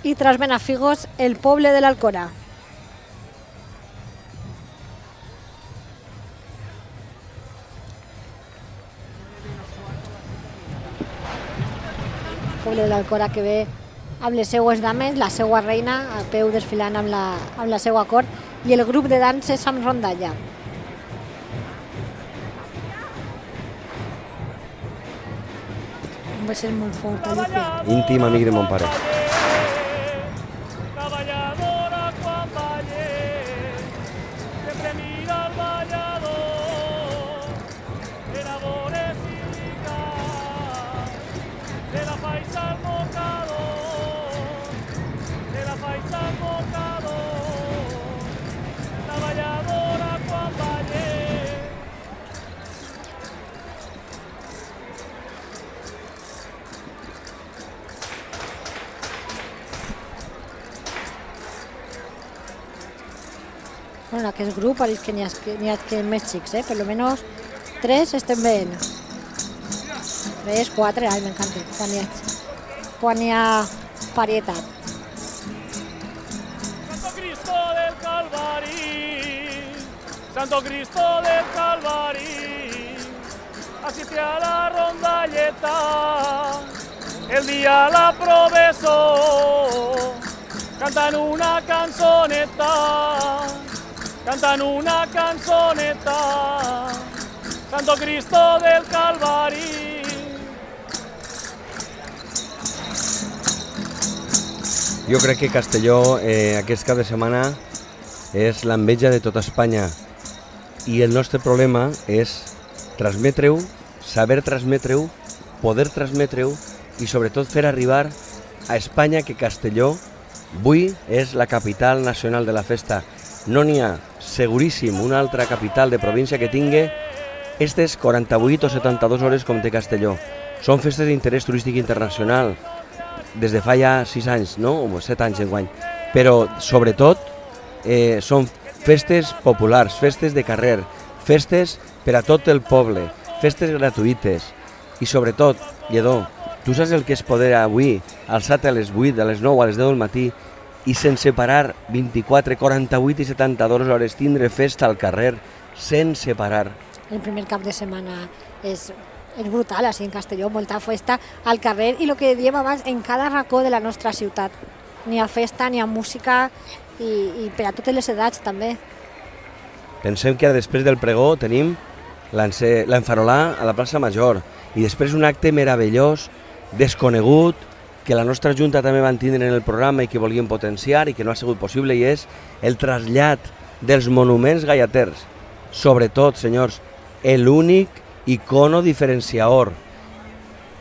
y tras Benafigos, el Poble de l'Alcora. Poble de l'Alcora que ve amb les seues dames, la seua reina, a peu desfilant amb la seua cort, i el grup de danses amb rondalla. Va ser molt fort, Alicia. Íntim amic de mon pare. Bueno, en aquest grup pareix que n'hi ha que més xics, per lo menos 3 estem veient. 3, 4, ai, m'encanta, quan hi ha varietat. Santo Cristo del Calvarí, Santo Cristo del Calvarí, asiste a la rondalleta, el día la provesó, cantan una canzoneta, Santo Cristo del Calvarí. Jo crec que Castelló aquest cap de setmana és l'enveja de tota Espanya i el nostre problema és transmetre-ho, saber transmetre-ho, poder transmetre-ho i sobretot fer arribar a Espanya que Castelló avui és la capital nacional de la festa. No n'hi ha, seguríssim, una altra capital de província que tingui aquestes 48 o 72 hores com té Castelló. Són festes d'interès turístic internacional des de fa ja 6 anys, no? O 7 anys enguany. Però, sobretot, són festes populars, festes de carrer, festes per a tot el poble, festes gratuïtes. I, sobretot, Lledó, tu saps el que és poder avui, alçat a les 8, a les 9, a les 10 del matí, i sense parar 24, 48 i 72 hores tindre festa al carrer, sense parar. El primer cap de setmana és brutal, així en Castelló, molta festa al carrer, i el que diem abans, en cada racó de la nostra ciutat. N'hi ha festa, n'hi ha música, i per a totes les edats també. Pensem que ara després del pregó tenim l'enfarolà a la plaça Major, i després un acte meravellós, desconegut, que la nostra Junta també van tindre en el programa i que volien potenciar i que no ha sigut possible, i és el trasllat dels monuments gallaters. Sobretot, senyors, l'únic icono diferenciador